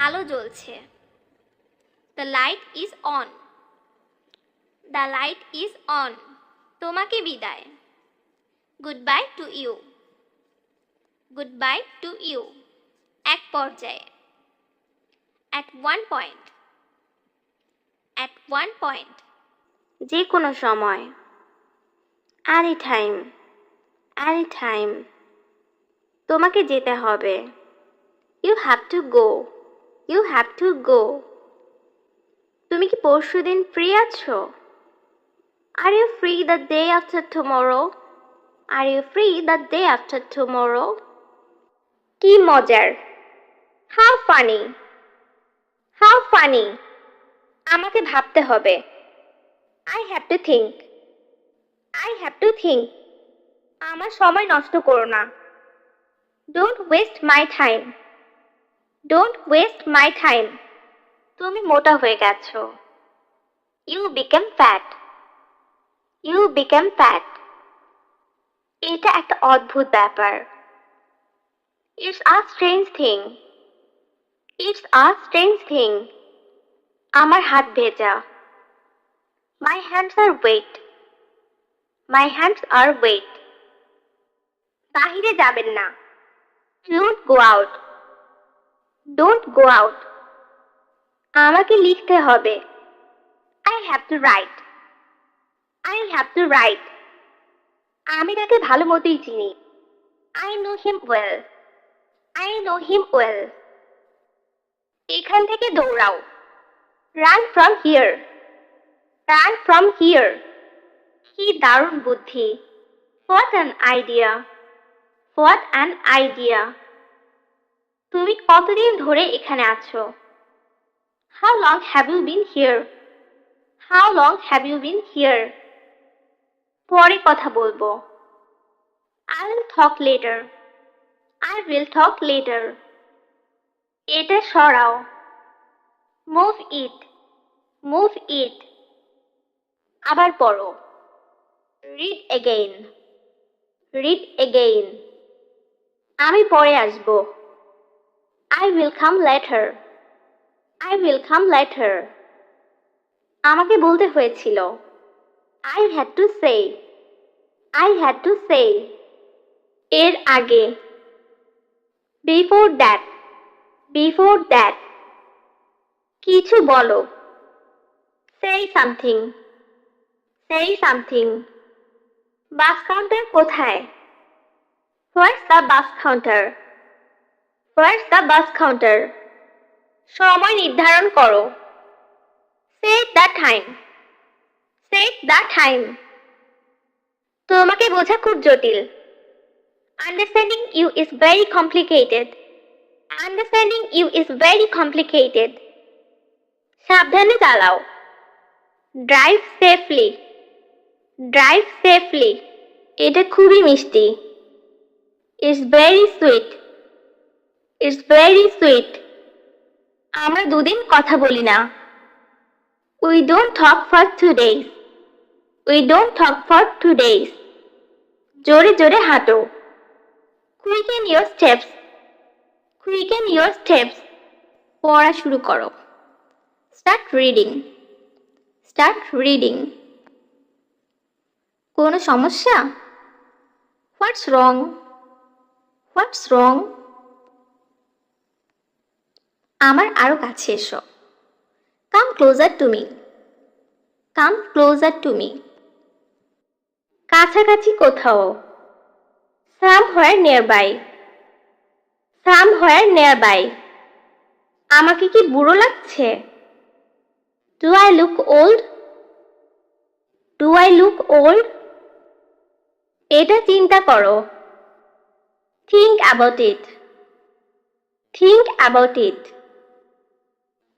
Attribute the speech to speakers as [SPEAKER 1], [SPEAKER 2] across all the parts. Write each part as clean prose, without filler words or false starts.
[SPEAKER 1] আলো জ্বলছে। The light is on. The light is on. তোমাকে বিদায়। Goodbye to you. Goodbye to you. এক পর্যায়ে। At one point. At one point. যে কোনো সময়। Any time. Any time. তোমাকে যেতে হবে। You have to go. You have to go. তুমি কি পরশুদিন ফ্রি আছো? Are you free the day after tomorrow? Are you free the day after tomorrow? কি মজার। How funny. How funny. আমাকে ভাবতে হবে। I have to think. I have to think. আমার সময় নষ্ট করো না। Don't waste my time. Don't waste my time. তুমি মোটা হয়ে গেছো। You became fat. You became fat. এটা একটা অদ্ভুত ব্যাপার। It's a strange thing. It's a strange thing. আমার হাত ভেজা। My hands are wet. My hands are wet. বাহিরে যাবেন না। Don't go out. Don't go out. আমাকে লিখতে হবে। I have to write. I have to write. আমি তাকে ভালো মতোই চিনি। I know him well. I know him well. এখান থেকে দৌড়াও। Run from here. Run from here. কি দারুণ বুদ্ধি। What an idea. What an idea. তুমি কতদিন ধরে এখানে আছো? How long have you been here? How long have you been here? পরে কথা বলবো। I will talk later. I will talk later. এটা সরাও। Move it. Move it. আবার পড়ো। Read again. Read again. আমি পরে আসবো। I will come later. I will come later. আমাকে বলতে হয়েছিল। I had to say. I had to say. এর আগে। Before that. Before that. কিছু বলো। Say something. Say something. Bus counter কোথায়? Where's the bus counter? Where's the bus counter? সময় নির্ধারণ করো। Set the time. Set the time. তোমাকে বোঝা খুব জটিল। Understanding you is very complicated. Understanding you is very complicated. সাবধানে চালাও। Drive safely. Drive safely. এটা খুবই মিষ্টি। It's very sweet. It's very sweet. আমরা দুদিন কথা বলি না। We don't talk for 2 days. We don't talk for 2 days. জোরে জোরে হাঁটো। Quicken your steps. Quicken your steps. পড়া শুরু করো। Start reading. Start reading. কোনো সমস্যা? What's wrong? What's wrong? আমার আরো কাছে এসো। Come closer to me. Come closer to me. কাছাকাছি কোথাও। Somewhere nearby. Somewhere nearby. আমাকে কি বুড়ো লাগছে? Do I look old? Do I look old? এটা চিন্তা করো। Think about it. Think about it.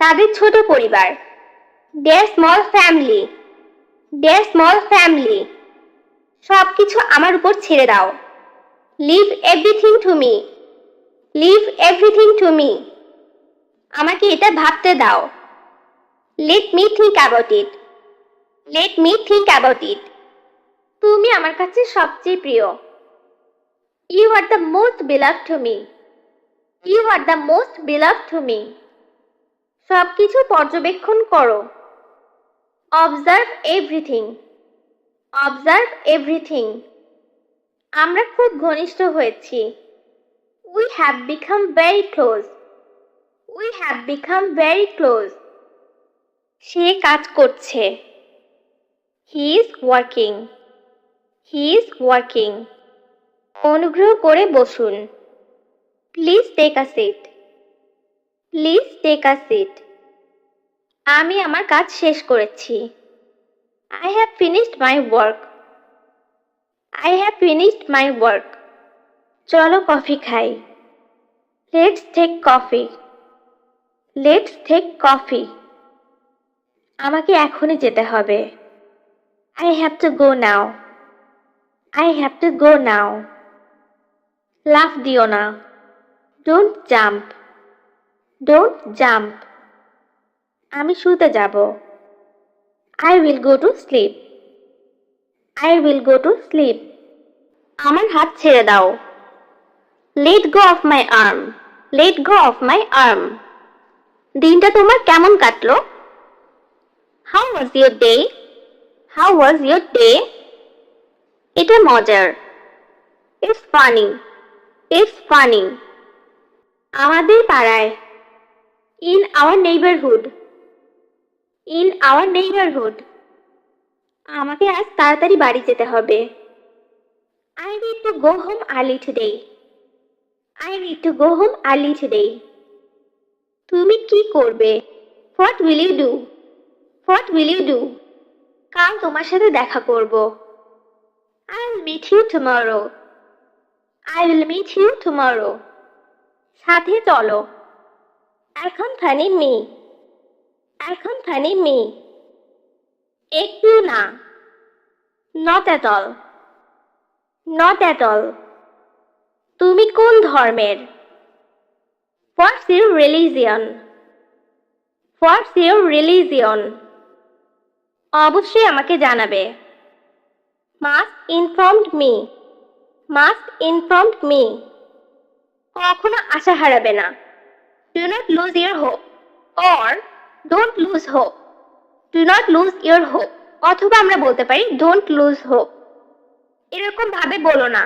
[SPEAKER 1] তাদের ছোট পরিবার। Their small family. Their small family. সব কিছু আমার উপর ছেড়ে দাও। Leave everything to me. Leave everything to me. আমাকে এটা ভাবতে দাও। Let me think about it. Let me think about it. তুমি আমার কাছে সবচেয়ে প্রিয়। You are the most beloved to me. You are the most beloved to me. সবকিছু পর্যবেক্ষণ করো। Observe everything. Observe everything. আমরা খুব ঘনিষ্ঠ হয়েছি। We have become very close. We have become very close. সে কাজ করছে। হি is working. He is working. অনুগ্রহ করে বসুন। Please take a seat. Please take a seat. আমি আমার কাজ শেষ করেছি। I have finished my work. I have finished my work. চলো কফি খাই। Let's take coffee. Let's take coffee. আমাকে এখনই যেতে হবে। I have to go now. I have to go now. লাফ দিও না। Don't jump. Don't jump. আমি শুতে যাব। I will go to sleep. I will go to sleep. আমার হাত ছেড়ে দাও। Let go of my arm. Let go of my arm. দিনটা তোমার কেমন কাটলো? How was your day? How was your day? এটা মজার। It's funny. It's funny. আমাদের পাড়ায়। In our neighborhood. In our neighborhood. আমাকে আজ তাড়াতাড়ি বাড়ি যেতে হবে। I need to go home early today. I need to go home early today. তুমি কি করবে? What will you do? What will you do? কাল তোমার সাথে দেখা করব। I'll meet you tomorrow. I will meet you tomorrow. সাথে চলো। Accompany me. Accompany me. একটু না। Not at all. Not at all. তুমি কোন ধর্মের? What's your religion? What's your religion? অবশ্যই আমাকে জানাবে। Must inform me. Must inform me. কখনো আশা হারাবে না। Do not lose your hope. Or don't lose hope. Do not lose your hope. অথবা আমরা বলতে পারি don't lose hope. এরকম ভাবে বলো না।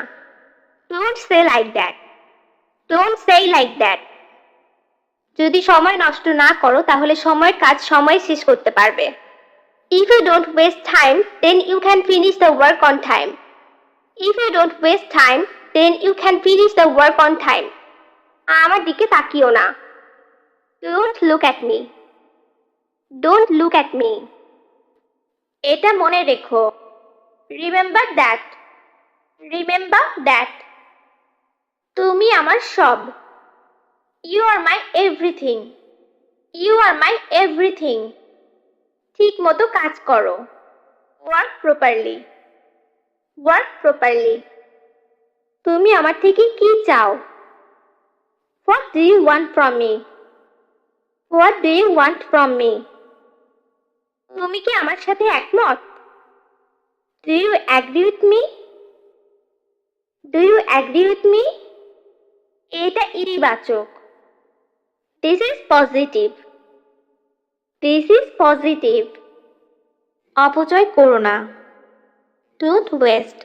[SPEAKER 1] Don't say like that. Don't say like that. যদি সময় নষ্ট না করো তাহলে সময়ের কাজ সময় শেষ করতে পারবে। If you don't waste time, then you can finish the work on time. If you don't waste time, then you can finish the work on time. আমার দিকে তাকিও না। Don't look at me. Don't look at me. এটা মনে রেখো। Remember that. Remember that. তুমি আমার সব। You are my everything. You are my everything. ঠিক মতো কাজ করো। Work properly. Work properly. তুমি আমার থেকে কি চাও? What do you want from me? What do you want from me? তুমি কি আমার সাথে একমত? Do you agree with me? Do you agree with me? এটা ইতিবাচক। This is positive. This is positive. অপচয় করো না। Don't waste.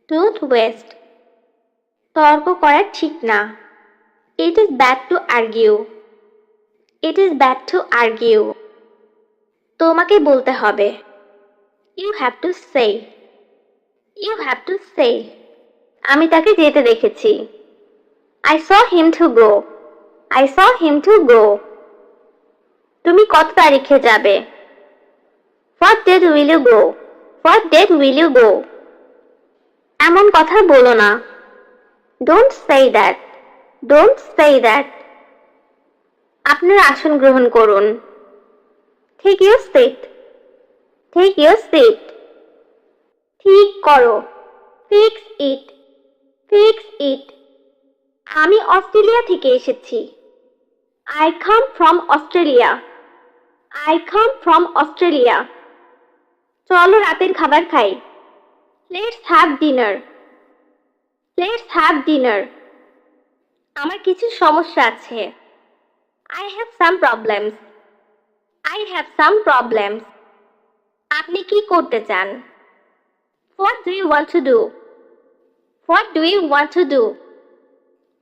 [SPEAKER 1] Don't waste. তর্ক করা ঠিক না। It is bad to argue. It is bad to argue. তোমাকে বলতে হবে। You have to say. You have to say. আমি তাকে যেতে দেখেছি। I saw him to go. I saw him to go. তুমি কত তারিখে যাবে? What date will you go? What date will you go? এমন কথা বলো না। Don't say that. Don't say that. আপনার আসন গ্রহণ করুন। Take your seat. Take your seat. ঠিক করো, ফিক্স ইট, ফিক্স ইট। আমি অস্ট্রেলিয়া থেকে এসেছি। I come from Australia, I come from Australia. চলো রাতের খাবার খাই। Let's have dinner, let's have dinner. আমার কিছু সমস্যা আছে। I have some problems, I have some problems. আপনি কি করতে চান? What do you want to do? What do you want to do?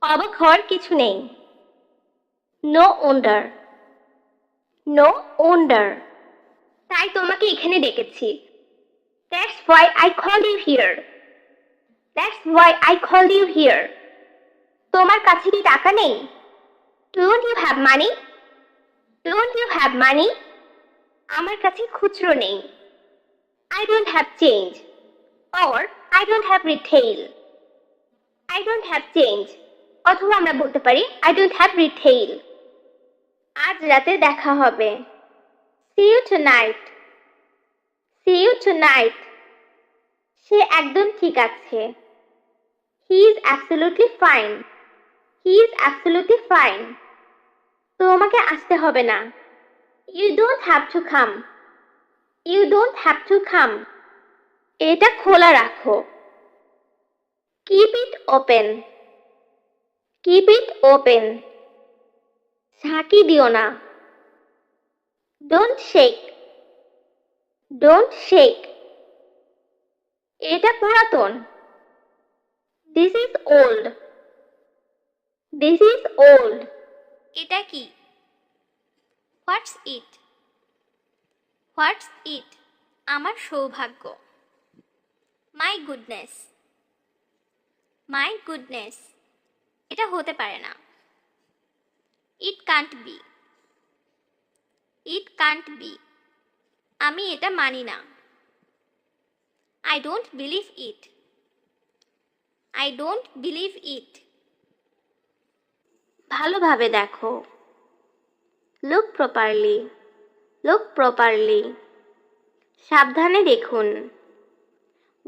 [SPEAKER 1] অবাক হওয়ার কিছু নেই। No wonder, no wonder. তাই তোমাকে এখানে ডেকেছি। That's why I called you here, that's why I called you here. তোমার কাছে কি টাকা নেই? Don't you have money? Don't you have money? আমার কাছে খুচরো নেই। I don't have change, or I don't have retail. I don't have change. অথবা আমরা বলতে পারি I don't have retail. আজ রাতে দেখা হবে। See you tonight. See you tonight. সে একদম ঠিক আছে। He is absolutely fine. He is absolutely fine. তোমাকে আসতে হবে না। You don't have to come. You don't have to come. এটা খোলা রাখো। Keep it open. Keep it open. ঝাঁকি দিও না। Don't shake. Don't shake. এটা পুরাতন। This is old. This is old. এটা কি? What's it? What's it? আমার সৌভাগ্য। My goodness. My goodness. এটা হতে পারে না। It can't be. It can't be. আমি এটা মানি না। I don't believe it. I don't believe it. ভালোভাবে দেখো। Look properly. Look properly. সাবধানে দেখুন।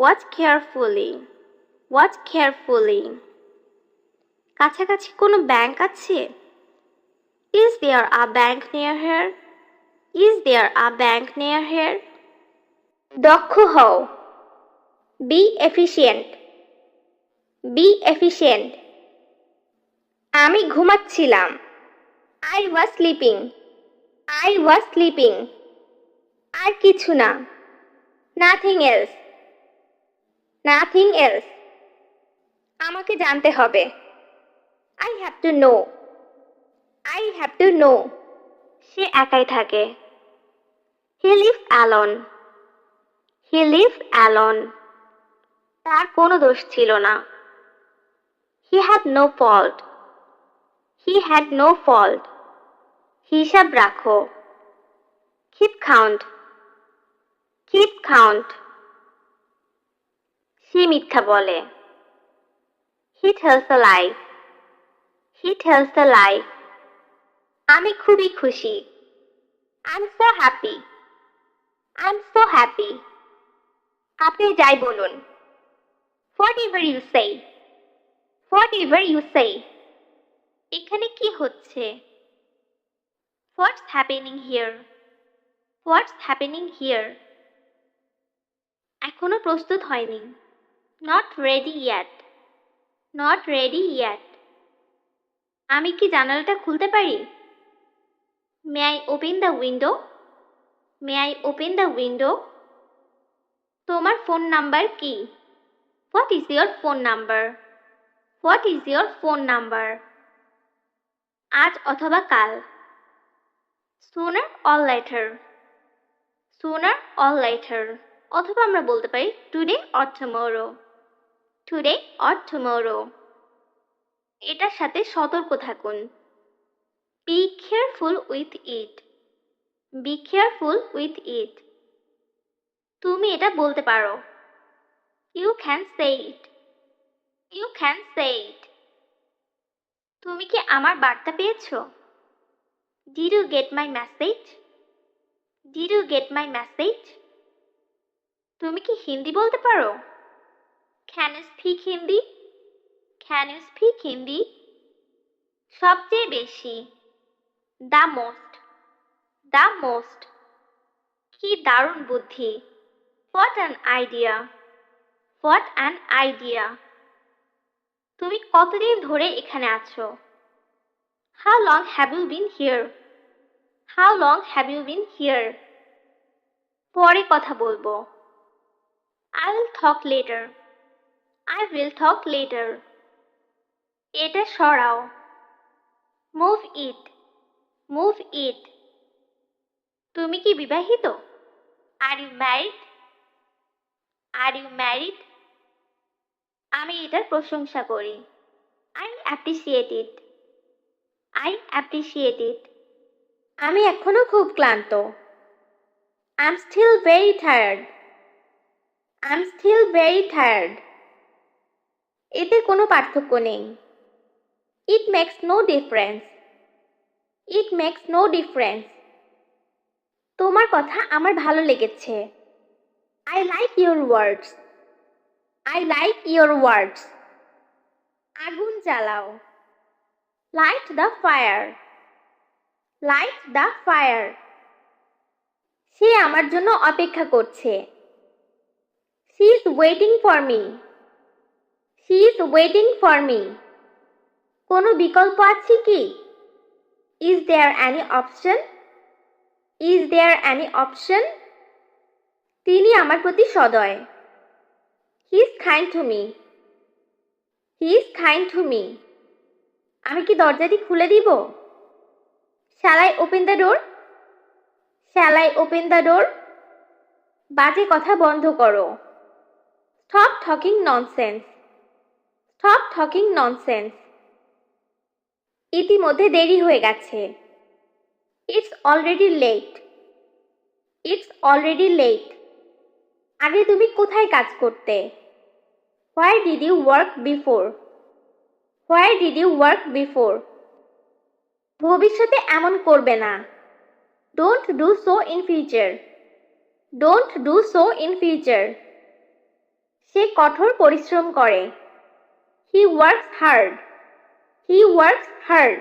[SPEAKER 1] Watch carefully. Watch carefully. কাছাকাছি কোনো ব্যাংক আছে? Is there a bank near here? Is there a bank near here? দক্ষ হও। Be efficient. Be efficient. আমি ঘুমাচ্ছিলাম। I was sleeping. I was sleeping. আর কিছু না। Nothing else. Nothing else. আমাকে জানতে হবে। I have to know. I have to know. সে একাই থাকে। He lives alone. He lives alone. তার কোনো দোষ ছিল না। He had no fault. He had no fault. হিসাব রাখো। Keep count. Keep count. সে মিথ্যা বলে। He tells a lie. He tells a lie. আমি খুবই খুশি। I'm so happy. I'm so happy. আপনি যাই বলুন। Whatever you say. Whatever you say. এখানে কি হচ্ছে? What's happening here? What's happening here? এখনো প্রস্তুত হয়নি। Not ready yet. Not ready yet. আমি কি জানালাটা খুলতে পারি? May I open the window? May I open the window? তোমার ফোন নাম্বার কি? What is your phone number? What is your phone number? আজ অথবা কাল। Sooner or later. Sooner or later. অথবা আমরা বলতে পারি today or tomorrow. Today or tomorrow. এটার সাথে সতর্ক থাকুন। Be careful with it. Be careful with it. তুমি এটা বলতে পারো। You can say it. You can say it. তুমি কি আমার বার্তা পেয়েছো? Did you get my message? Did you get my message? তুমি কি হিন্দি বলতে পারো? Can you speak Hindi? Can you speak Hindi? সবচেয়ে বেশি। The most. The most. কি দারুণ বুদ্ধি। What an idea. What an idea. তুমি কতদিন ধরে এখানে আছো? How long have you been here? How long have you been here? পরে কথা বলবো। I will talk later. I will talk later. এটা সরাও। Move it. Move it. তুমি কি বিবাহিত? Are you married? Are you married? আমি এটার প্রশংসা করি। I appreciate it. I appreciate it. আমি এখনো খুব ক্লান্ত। I'm still very tired. I'm still very tired. এতে কোনো পার্থক্য নেই। It makes no difference. It makes no difference. তোমার কথা আমার ভালো লেগেছে। I like your words. I like your words. আগুন জ্বালাও। Light the fire. Light the fire. সে আমার জন্য অপেক্ষা করছে। She is waiting for me. She is waiting for me. কোনো বিকল্প আছে কি? Is there any option? Is there any option? তিনি আমার প্রতি সদয়। He is kind to me. He is kind to me. আমি কি দরজাটি খুলে দিব? Shall I open the door? Shall I open the door? বাজে কথা বন্ধ করো। Stop talking nonsense. Stop talking nonsense. ইতিমধ্যে দেরি হয়ে গেছে। It's already late. It's already late. আগে তুমি কোথায় কাজ করতে? Where did you work before? Where did you work before? ভবিষ্যতে এমন করবে না। Don't do so in future. Don't do so in future. সে কঠোর পরিশ্রম করে। He works hard. He works hard.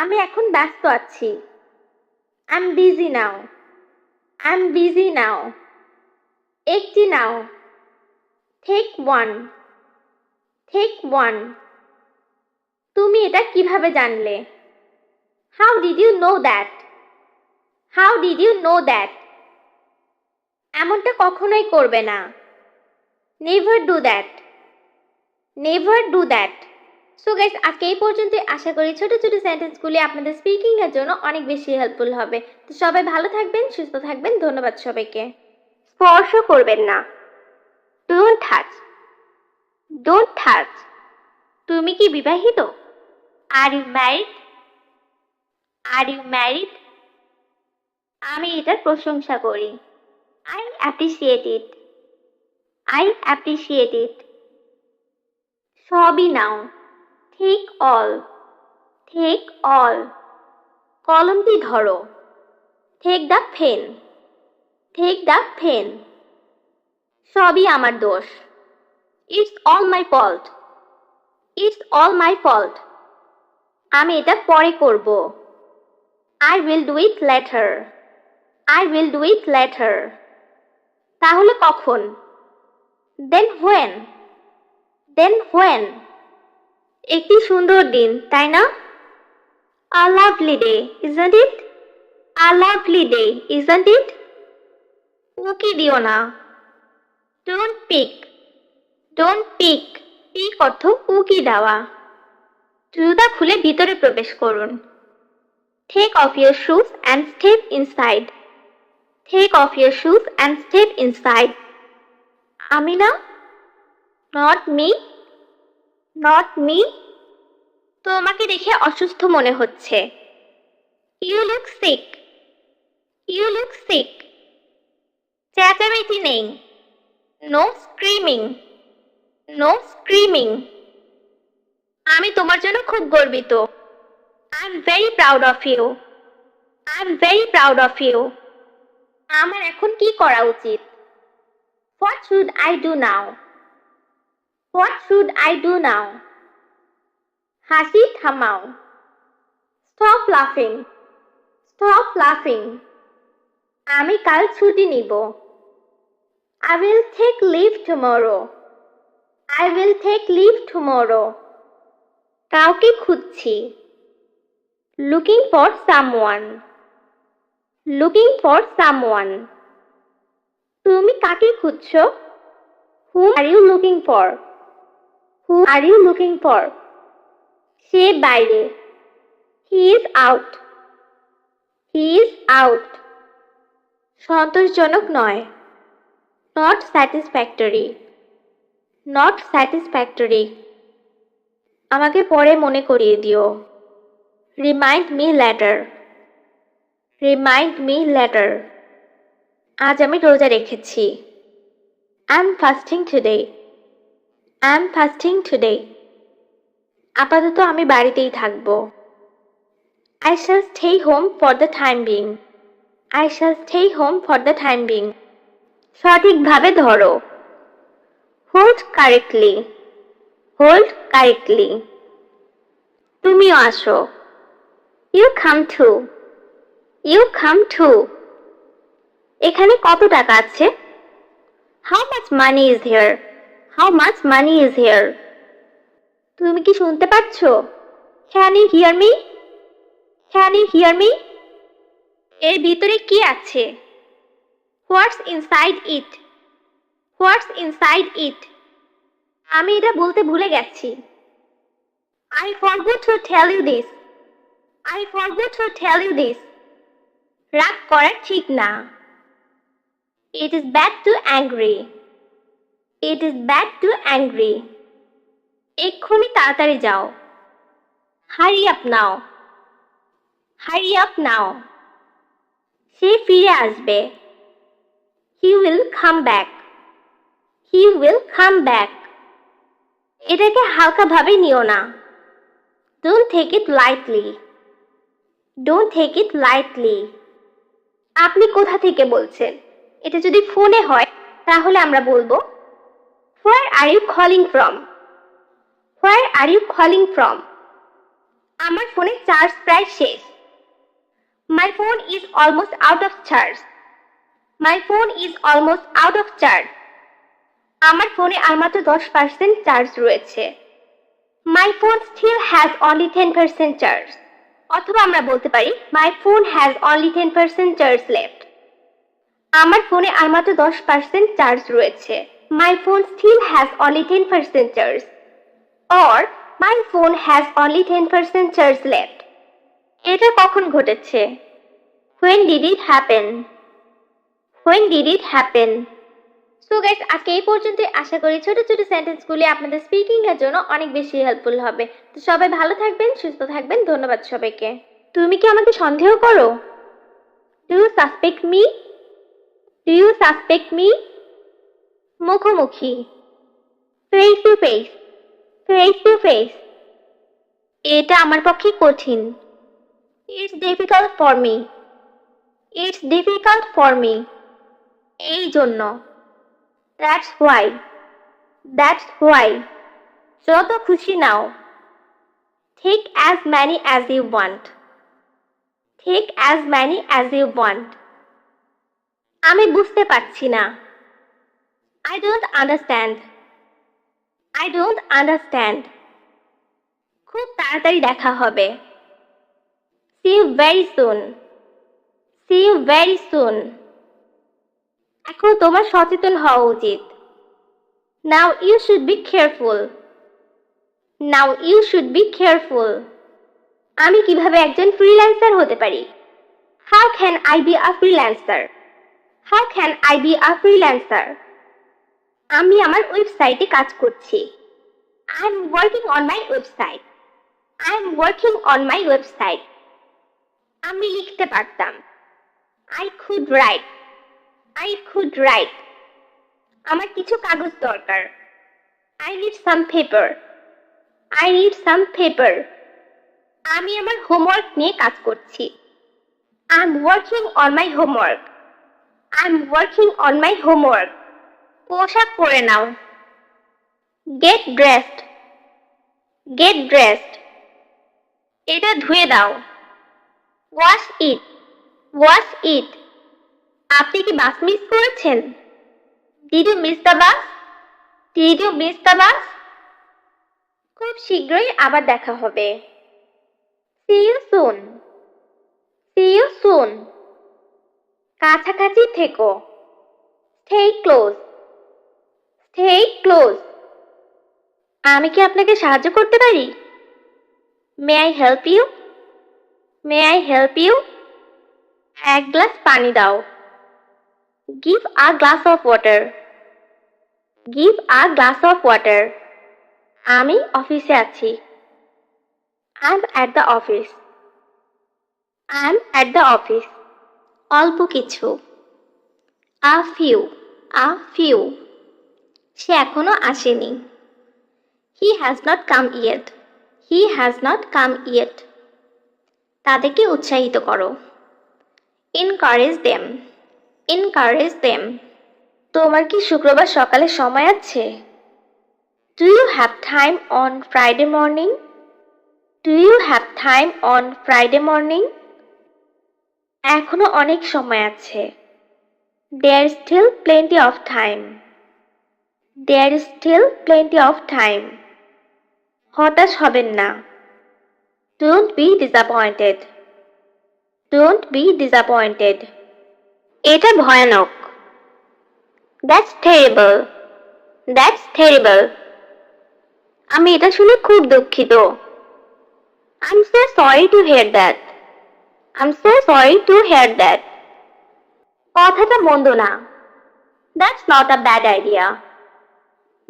[SPEAKER 1] আমি এখন ব্যস্ত আছি। I'm busy now. I'm busy now. একটি নাও। Take one. Take one. তুমি এটা কিভাবে জানলে? How did you know that? How did you know that? এমনটা কখনোই করবে না। Never do that. Never do that. So guys, আজকে এই পর্যন্ত। আশা করি ছোট ছোট সেন্টেন্সগুলি আপনাদের স্পিকিং এর জন্য অনেক বেশি হেল্পফুল হবে। তো সবাই ভালো থাকবেন, সুস্থ থাকবেন। ধন্যবাদ সবাইকে। স্পর্শ করবেন না। Don't touch. Don't touch. তুমি কি বিবাহিত? Are you married? Are you married? আমি এটার প্রশংসা করি। I appreciate it. I appreciate it. সবই নাও। Take all. Take all. কলমটি ধরো। Take the pen. Take the pen. সবই আমার দোষ। It's all my fault. It's all my fault. আমি এটা পরে করব। I will do it later. I will do it later. তাহলে কখন? Then when? Then when? একটি সুন্দর দিন, তাই না? A lovely day, isn't it? A lovely day, isn't it? উকি দিও না। Don't peek. Don't peek. Pick অর্থ উকি দেওয়া। জুতা খুলে ভিতরে প্রবেশ করুন। Take off your shoes and step inside. Take off your shoes and step inside. আমি না? Not me. Not me. তোমাকে দেখে অসুস্থ মনে হচ্ছে। You look sick. You look sick. চেঁচামেচি নেই। No screaming. No screaming. আমি তোমার জন্য খুব গর্বিত। I'm very proud of you. I'm very proud of you. আমার এখন কি করা উচিত? What should I do now? What should I do now? হাসি থামাও। Stop laughing. Stop laughing. আমি কাল ছুটি নিব। I will take leave tomorrow. I will take leave tomorrow. কাউকে খুঁজছি। Looking for someone. Looking for someone. তুমি কাকে খুঁজছো? Who are you looking for? Who are you looking for? সে বাইরে। He is out. He is out. সন্তোষজনক নয়। Not satisfactory. Not satisfactory. আমাকে পরে মনে করিয়ে দিও। Remind me later. Remind me later. আজ আমি রোজা রেখেছি। I'm fasting today. I'm fasting today. আপাতত আমি বাড়িতেই থাকব। I shall stay home for the time being. I shall stay home for the time being. সঠিকভাবে ধরো। Hold correctly. Hold correctly. তুমিও আসো। You come too. You come too. এখানে কত টাকা আছে? How much money is here? How much money is here? তুমি কি শুনতে পাচ্ছ? Can you hear me? Can you hear me? এর ভিতরে কি আছে? What's inside it? What's inside it? আমি এটা বলতে ভুলে গেছি। I forgot to tell you this. I forgot to tell you this. রাগ করা ঠিক না। It is bad to angry. It is bad to angry. এক্ষুনি তাড়াতাড়ি যাও। Hurry up now. Hurry up now. সে ফিরে আসবে। He will come back. He will come back. এটাকে হালকাভাবে নিও না। Don't take it lightly. Don't take it lightly. আপনি কোথা থেকে বলছেন? এটা যদি ফোনে হয় তাহলে আমরা বলবো Where are you calling from? Where are you calling from? আমার ফোনে চার্জ প্রায় শেষ। My phone is almost out of charge. My phone is almost out of charge. আমার ফোনে আর মাত্র 10% চার্জ রয়েছে। My phone still has only 10% charge. অথবা আমরা বলতে পারি My phone has only 10% charge left. আমার ফোনে আর মাত্র 10% চার্জ রয়েছে। My phone still has only 10% charge. Or My phone has only 10% charge left. এটা কখন ঘটেছে? When did it happen? When did it happen? So guys, আজকে এই পর্যন্ত। আশা করি ছোট ছোট সেন্টেন্সগুলি আপনাদের স্পিকিং এর জন্য অনেক বেশি হেল্পফুল হবে। তো সবাই ভালো থাকবেন, সুস্থ থাকবেন। ধন্যবাদ সবাইকে। তুমি কি আমাকে সন্দেহ করো? Do you suspect me? Do you suspect me? মুখোমুখি। Face to face. Face to face. এটা আমার পক্ষে কঠিন। It's difficult for me. It's difficult for me. এই জন্য। That's why. That's why. যত খুশি নাও। Take as many as you want. Take as many as you want. আমি বুঝতে পারছি না। I don't understand. I don't understand. খুব তাড়াতাড়ি দেখা হবে। See you very soon. See you very soon. এখন তোমার সচেতন হওয়া উচিত। Now you should be careful. Now you should be careful. আমি কিভাবে একজন ফ্রিল্যান্সার হতে পারি? How can I be a freelancer? How can I be a freelancer? আমি আমার ওয়েবসাইটে কাজ করছি। I'm working on my website. I'm working on my website. আমি লিখতে পারতাম। I could write. I could write. আমার কিছু কাগজ দরকার। I need some paper. I need some paper. আমি আমার হোমওয়ার্ক নিয়ে কাজ করছি। I'm working on my homework. I'm working on my homework. পোশাক পরে নাও। Get dressed. Get dressed. এটা ধুয়ে দাও। Wash it. Wash it. আপনি কি বাস মিস করেছেন? Did you miss the bus? Did you miss the bus? খুব শীঘ্রই আবার দেখা হবে। See you soon. See you soon. কাছাকাছি থেকো। Stay close. Stay close. আমি কি আপনাকে সাহায্য করতে পারি? May I help you? May I help you? এক গ্লাস পানি দাও। Give a glass of water. Give a glass of water. আমি অফিসে আছি। I'm at the office. I'm at the office. অল্প কিছু। A few. A few. সে এখনো আসেনি। He has not come yet. He has not come yet. তাদেরকে উৎসাহিত করো। Encourage them. Encourage them. তোমার কি শুক্রবার সকালে সময় আছে? Do you have time on Friday morning? Do you have time on Friday morning? এখনো অনেক সময় আছে। There is still plenty of time. There is still plenty of time. হতাশ হবেন না। Don't be disappointed. Don't be disappointed. এটা ভয়ানক। That's terrible. That's terrible. আমি এটা শুনে খুব দুঃখিত। I'm so sorry to hear that. I'm so sorry to hear that. কথাটা মন্দ না। That's not a bad idea.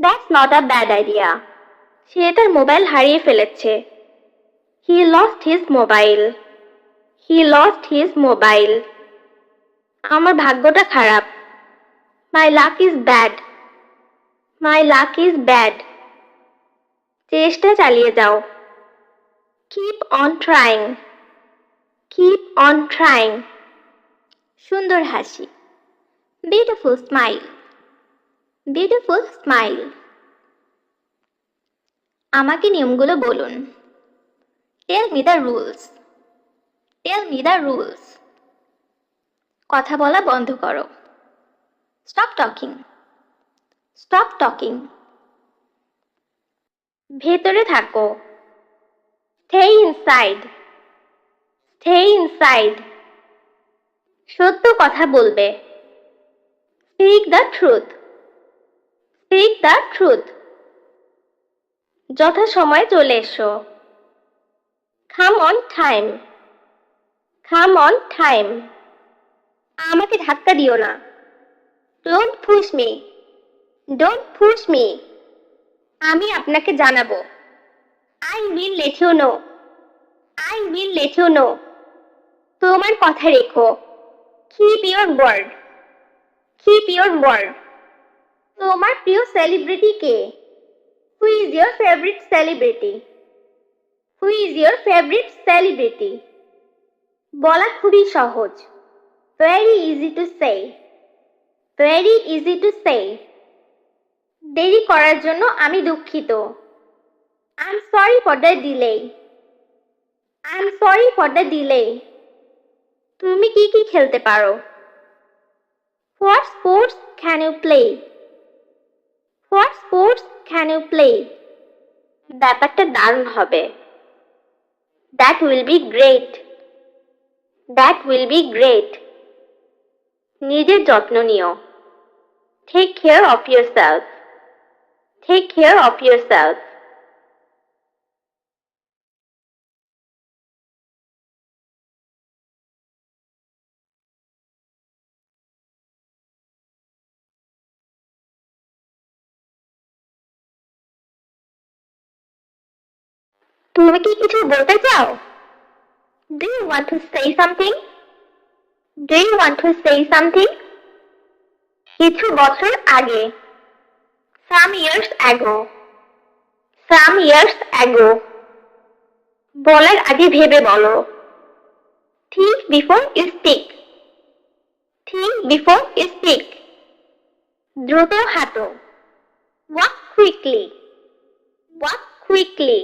[SPEAKER 1] That's not a bad idea. সে তার মোবাইল হারিয়ে ফেলেছে। He lost his mobile. He lost his mobile. আমার ভাগ্যটা খারাপ। My luck is bad. My luck is bad. চেষ্টা চালিয়ে যাও। Keep on trying. Keep on trying. সুন্দর হাসি। Beautiful smile. Beautiful smile. আমাকে নিয়মগুলো বলুন। Tell me the rules. Tell me the rules. কথা বলা বন্ধ করো। Stop talking. Stop talking. ভেতরে থাকো। Stay inside. Stay inside. সত্য কথা বলবে। Speak the truth. Speak the truth. যথাসময়ে চলে এসো। Come on time. Come on time. আমাকে ধাক্কা দিও না। Don't push me. Don't push me. আমি আপনাকে জানাবো। I will let you know. I will let you know. তোমার কথা রেখো। Keep your word. Keep your word. তোমার প্রিয় celebrity K? Who is your favorite celebrity? Who is your favorite celebrity? বলা খুবই সহজ। Very easy to say. Very easy to say. দেরি করার জন্য আমি দুঃখিত। I'm sorry for the delay. I'm sorry for the delay. তুমি কি কি খেলতে পারো? What sports can you play? What sports can you play? ব্যাপারটা দারুণ হবে। That will be great. That will be great. নিজের যত্ন নিও। Take care of yourself. Take care of yourself. তুমি কি কিছু বলতে চাও? Do you want to say something? Do you want to say something? কিছু বছর আগে। Some years ago. Some years ago. বলার আগে ভেবে বলো। Think before you speak. Think before you speak. দ্রুত হাঁটো। Walk quickly, walk quickly.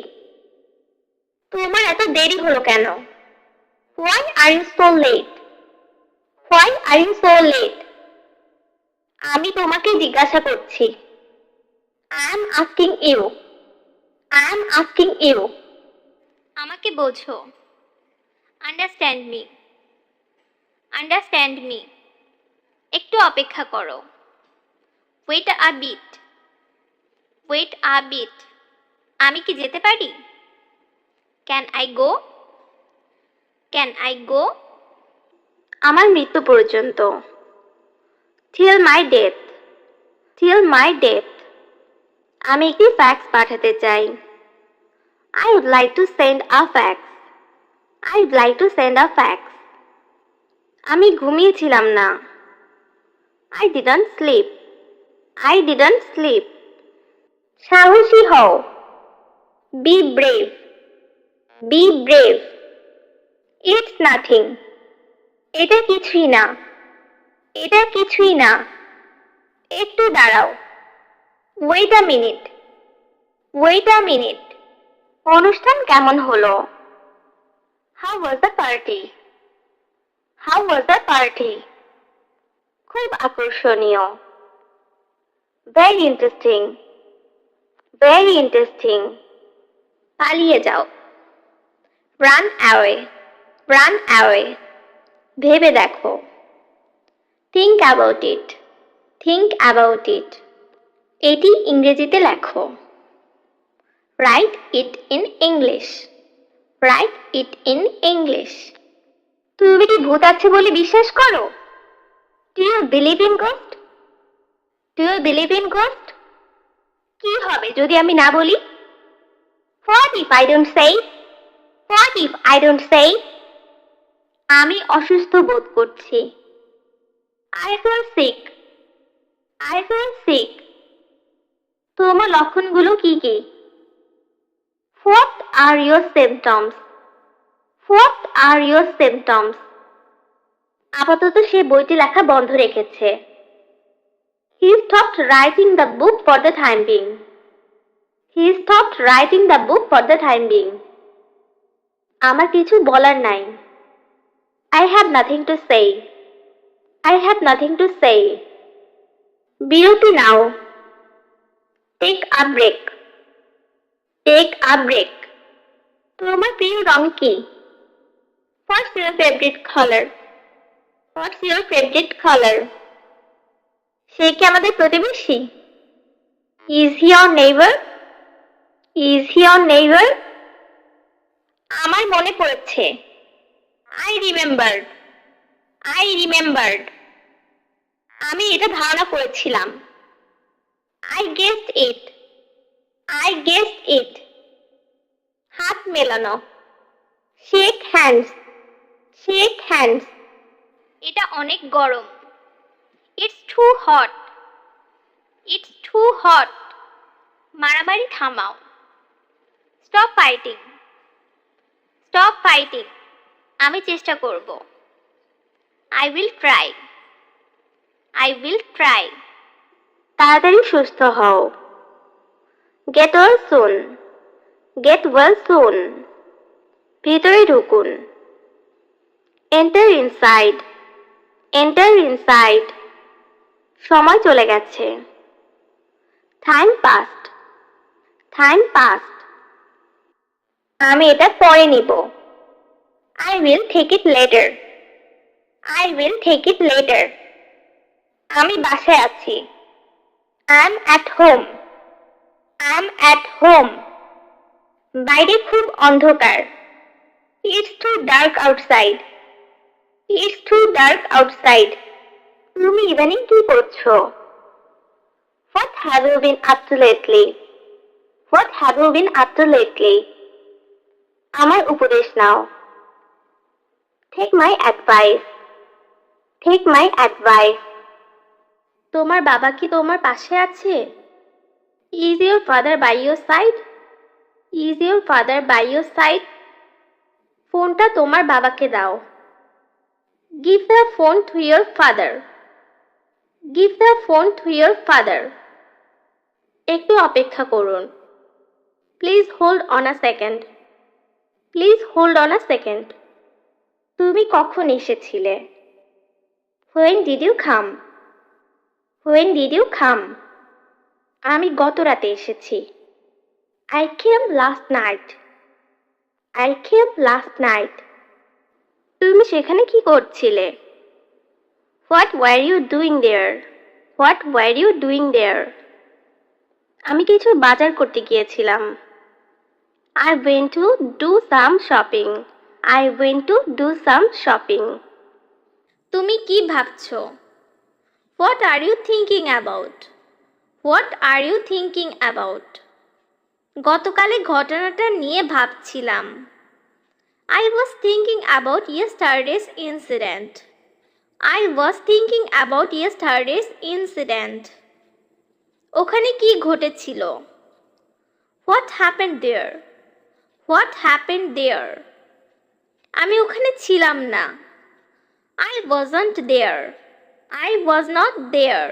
[SPEAKER 1] তোমার এত দেরি হলো কেন? Why are you so late? Why are you so late? আমি তোমাকে জিজ্ঞাসা করছি। I am asking you. I am asking you. আমাকে বোঝো। Understand me. Understand me. একটু অপেক্ষা করো। Wait a bit. Wait a bit. আমি কি যেতে পারি? Can I go? Can I go? আমার মৃত্যু পর্যন্ত। Till my death. Till my death. আমি একটি ফ্যাক্স পাঠাতে চাই। I would like to send a fax. I would like to send a fax. আমি ঘুমিয়েছিলাম না। I didn't sleep. I didn't sleep. সাহসী হও। Be brave. Be brave. It's nothing. এটা কিছুই না। এটা কিছুই না। একটু দাঁড়াও। Wait a minute. Wait a minute. অনুষ্ঠান কেমন হলো? How was the party? How was the party? খুব আকর্ষণীয়। Very interesting. Very interesting. পালিয়ে যাও। Run away. Run away. ভেবে দেখো। Think about it. Think about it. এটি ইংরেজিতে লেখো। Write it in English. Write it in English. তুমি কি ভূত আছে বলে বিশ্বাস করো? Do you believe in ghost? Do you believe in ghost? কি হবে যদি আমি না বলি? What if I don't say? What if I don't say? আমি অসুস্থ বোধ করছি। I feel sick. I feel sick. তোমার লক্ষণগুলো কি কি? What are your symptoms? What are your symptoms? আপাতত সে বইটি লেখা বন্ধ রেখেছে। He stopped writing the book for the time being. He stopped writing the book for the time being. আমার কিছু বলার নাই। I have nothing to say. I have nothing to say. বিরতি নাও। Take a break. Take a break. তোমার প্রিয় রং কি? What's your favorite color? What's your favorite color? সে কি আমাদের প্রতিবেশী? Is he your neighbor? Is he your neighbor? আমার মনে পড়েছে। I remembered. I remembered. আমি এটা ধারণা করেছিলাম। I guessed it. I guessed it. হাত মেলানো। Shake hands. Shake hands. এটা অনেক গরম। It's too hot. It's too hot. মারামারি থামাও। Stop fighting. Stop fighting. আমি চেষ্টা করব। I will try. I will try. তাড়াতাড়ি সুস্থ হও। Get well soon. Get well soon. ভিতরে ঢুকুন। Enter inside. Enter inside. সময় চলে গেছে। Time passed. Time passed. আমি এটা পরে নিব। I will take it later. I will take it later. আমি বাসায় আছি। I'm at home. I'm at home. বাইরে খুব অন্ধকার। It's too dark outside. It's too dark outside. তুমি ইদানিং কি করছো? What have you been up to lately? What have you been up to lately? আমার উপদেশ নাও। Take my advice. Take my advice. তোমার বাবা কি তোমার পাশে আছে? Is your father by your side? Is your father by your side? ফোনটা তোমার বাবাকে দাও। Give the phone to your father. Give the phone to your father. একটু অপেক্ষা করুন। Please hold on a second. Please hold on a second. তুমি কখন এসেছিলে? When did you come? When did you come? আমি গত রাতে এসেছি। I came last night. I came last night. তুমি সেখানে কি করছিলে? What were you doing there? What were you doing there? আমি কিছু বাজার করতে গিয়েছিলাম। I went to do some shopping. I went to do some shopping. তুমি কি ভাবছো? What are you thinking about? What are you thinking about? গতকালের ঘটনাটা নিয়ে ভাবছিলাম। I was thinking about yesterday's incident. I was thinking about yesterday's incident. ওখানে কি ঘটেছিল? What happened there? What happened there? আমি ওখানে ছিলাম না। I wasn't there. I was not there.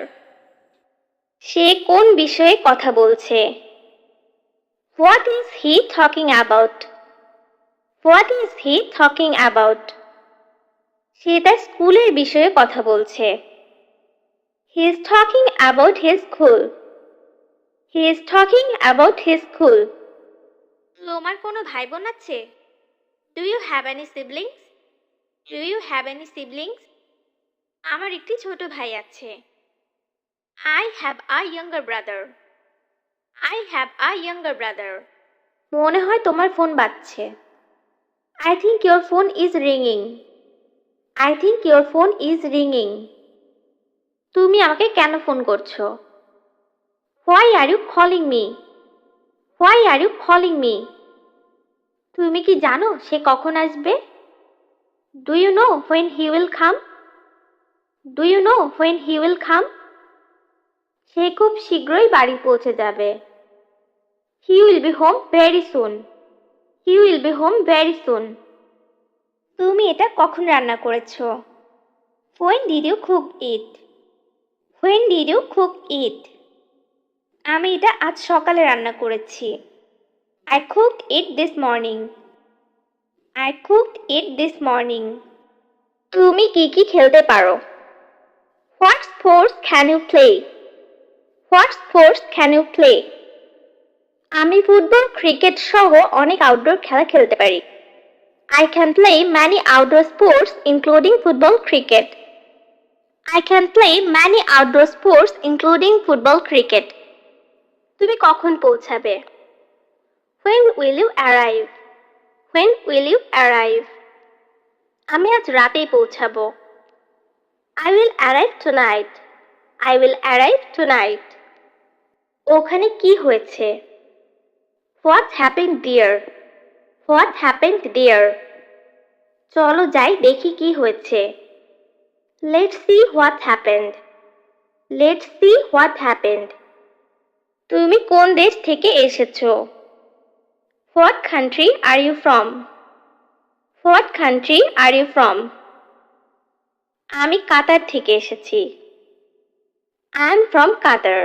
[SPEAKER 1] সে কোন বিষয়ে কথা বলছে? What is he talking about? What is he talking about? সে তার স্কুলের বিষয়ে কথা বলছে। He is talking about his school. He is talking about his school. তোমার কোনো ভাই বোন আছে? Do you have any siblings? Do you have any siblings? আমার একটি ছোট ভাই আছে। I have a younger brother. I have a younger brother. মনে হয় তোমার ফোন বাজছে। I think your phone is ringing. I think your phone is ringing. তুমি আমাকে কেন ফোন করছো? Why are you calling me? Why are you calling me? তুমি কি জানো সে কখন আসবে? Do you know when he will come? Do you know when he will come? সে খুব শীঘ্রই বাড়ি পৌঁছে যাবে। He will be home very soon. He will be home very soon. তুমি এটা কখন রান্না করেছো? When did you cook it? When did you cook it? আমি এটা আজ সকালে রান্না করেছি। I cooked it this morning. I cooked it this morning. তুমি কি কি খেলতে পারো? What sports can you play? What sports can you play? আমি ফুটবল, ক্রিকেট সহ অনেক আউটডোর খেলা খেলতে পারি। I can play many outdoor sports including football, cricket. I can play many outdoor sports including football, cricket. তুমি কখন পৌঁছাবে? When will you arrive? When will you arrive? আমি আজ রাতেই পৌঁছাবো। I will arrive tonight. I will arrive tonight. ওখানে কি হয়েছে? What happened there? What happened there? চলো যাই দেখি কি হয়েছে। Let's see what happened. Let's see what happened. তুমি কোন দেশ থেকে এসেছো? What country are you from? What country are you from? আমি কাতার থেকে এসেছি। I'm from Qatar.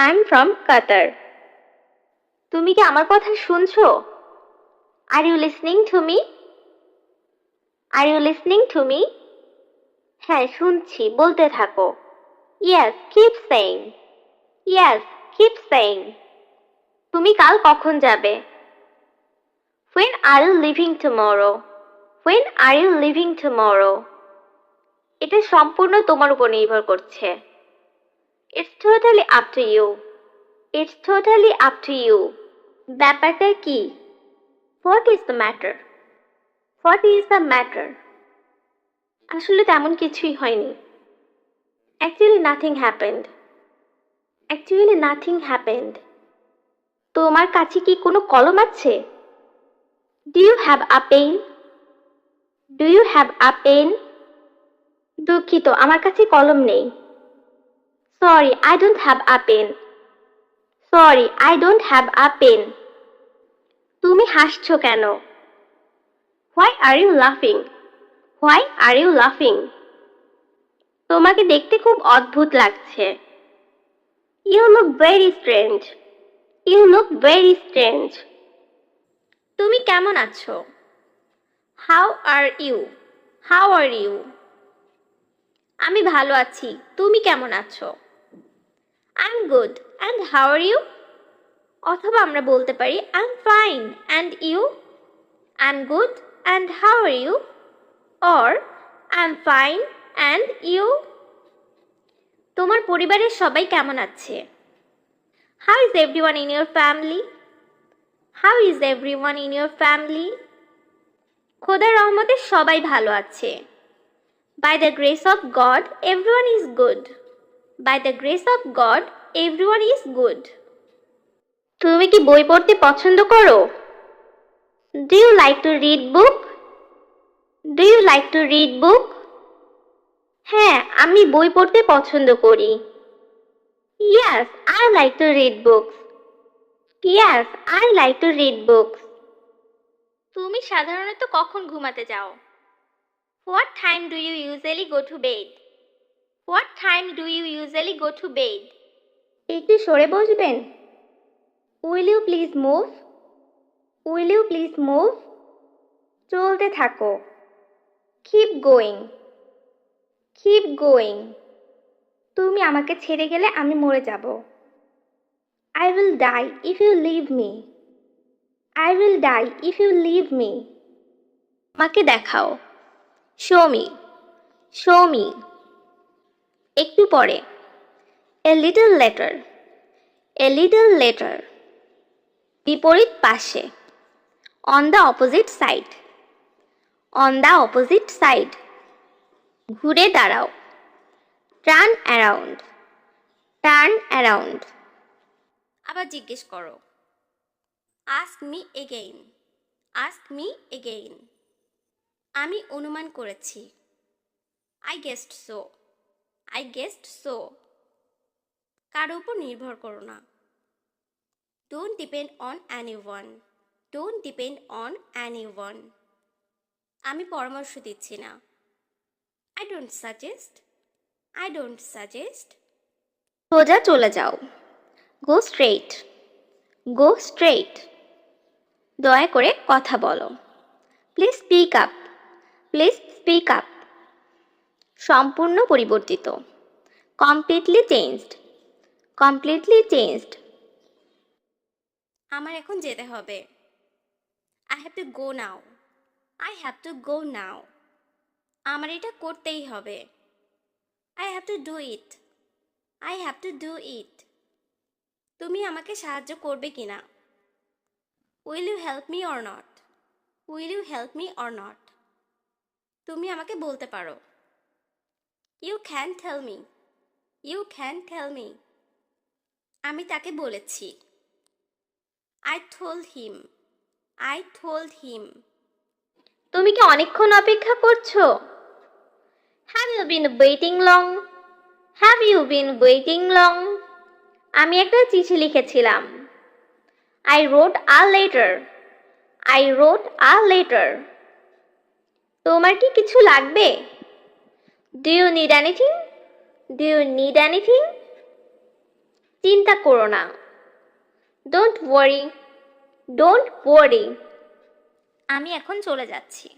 [SPEAKER 1] I'm from Qatar. তুমি কি আমার কথা শুনছো? Are you listening to me? Are you listening to me? হ্যাঁ শুনছি, বলতে থাকো। Yes, keep saying. Yes, keep saying. তুমি কাল কখন যাবে? When are you leaving tomorrow? When are you leaving tomorrow? এটা সম্পূর্ণ তোমার উপর নির্ভর করছে। It's totally up to you. It's totally up to you. ব্যাপারটা কি? What is the matter? What is the matter? আসলে তেমন কিছুই হয়নি। Actually nothing happened. Actually nothing happened. তোমার কাছে কি কোনো কলম আছে? Do you have a pen? Do you have a pen? দুঃখিত, আমার কাছে কলম নেই। Sorry, I don't have a pen. Sorry, I don't have a pen. তুমি হাসছো কেন? Why are you laughing? Why are you laughing? তোমাকে দেখতে খুব অদ্ভুত লাগছে। You look very strange. You look very strange. তুমি কেমন আছো? How are you? How are you? আমি ভালো আছি। তুমি কেমন আছো? I am good and how are you? অথবা আমরা বলতে পারি I am fine and you? I am good and how are you? Or I am fine and you? তোমার পরিবারের সবাই কেমন আছে? How is everyone in your family? How is everyone in your family? খোদার রহমতে সবাই ভালো আছে। By the grace of God everyone is good. By the grace of God everyone is good. তুমি কি বই পড়তে পছন্দ করো? Do you like to read book? Do you like to read book? হ্যাঁ, আমি বই পড়তে পছন্দ করি। Yes, I like to read books. Yes, I like to read books. তুমি সাধারণত কখন ঘুমাতে যাও? What time do you usually go to bed? What time do you usually go to bed? একটু সরে বসবেন? Will you please move? Will you please move? চলতে থাকো। Keep going. Keep going. তুমি আমাকে ছেড়ে গেলে আমি মরে যাব। I will die if you leave me. I will die if you leave me. আমাকে দেখাও। Show me. Show me. একটু পরে। A little later. A little later. বিপরীত পাশে। On the opposite side. On the opposite side. ঘুরে দাঁড়াও। Turn around. Turn around. আবার জিজ্ঞেস করো। Ask me again. Ask me again. আমি অনুমান করেছি। I guessed so. I guessed so. কারো উপর নির্ভর করো না। Don't depend on anyone. Don't depend on anyone. আমি পরামর্শ দিচ্ছি না। I don't suggest. I don't suggest. সোজা চলে যাও। Go straight. Go straight. দয়া করে কথা বলো। Please speak up. Please speak up. সম্পূর্ণ পরিবর্তিত। Completely changed. Completely changed. আমার এখন যেতে হবে। I have to go now. I have to go now. আমার এটা করতেই হবে। I have to do it. I have to do it. তুমি আমাকে সাহায্য করবে কিনা? Will you help me or not? Will you help me or not? তুমি আমাকে বলতে পারো। You can tell me. You can tell me. আমি তাকে বলেছি। I told him. I told him. তুমি কি অনেকক্ষণ অপেক্ষা করছো? Have you been waiting long? Have you been waiting long? আমি একটা চিঠি লিখেছিলাম। I wrote a letter. I wrote a letter. তোমার কি কিছু লাগবে? Do you need anything? Do you need anything? চিন্তা করো না। Don't worry. Don't worry. আমি এখন চলে যাচ্ছি।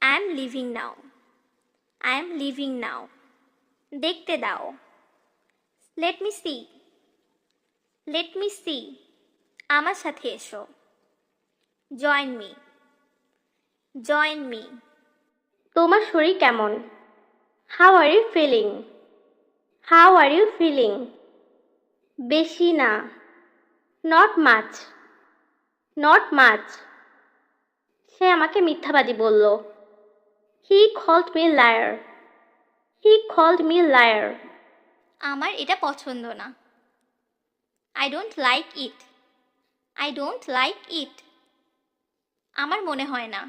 [SPEAKER 1] I am leaving now. I am leaving now. দেখতে দাও। Let me see. Let me see. আমার সাথে এসো। Join me. Join me. তোমার শরীর কেমন? How are you feeling? How are you feeling? বেশি না। Not much. Not much. সে আমাকে মিথ্যাবাদী বলল। He called me liar. He called me liar. আমার এটা পছন্দ না। I don't like it. I don't like it. আমার মনে হয় না।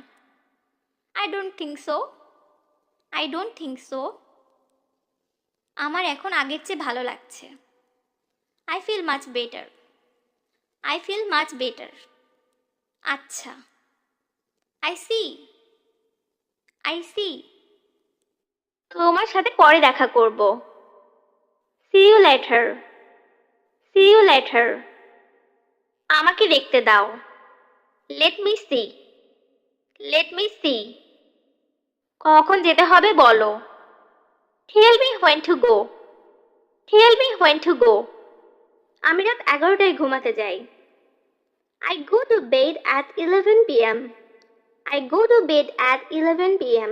[SPEAKER 1] I don't think so. I don't think so. আমার এখন আগের চেয়ে ভালো লাগছে। I feel much better. I feel much better. আচ্ছা। I see. I see. তোমার সাথে পরে দেখা করব। See you later. See you later. আমাকে দেখতে দাও। Let me see. Let me see. কখন যেতে হবে বলো। Tell me when to go. Tell me when to go. আমি রাত 11টায় ঘুমাতে যাই। I go to bed at 11 p.m. I go to bed at 11 p.m.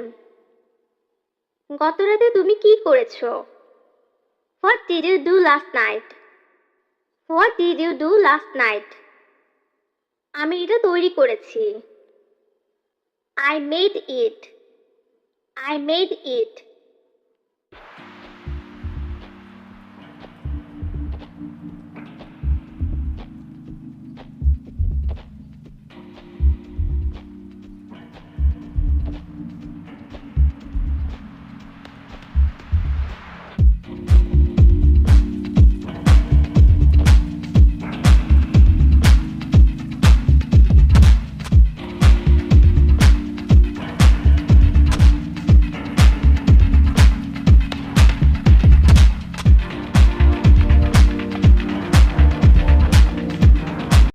[SPEAKER 1] গত রাতে তুমি কি করেছো? What did you do last night? What did you do last night? আমি এটা তৈরি করেছি। I made it. I made it.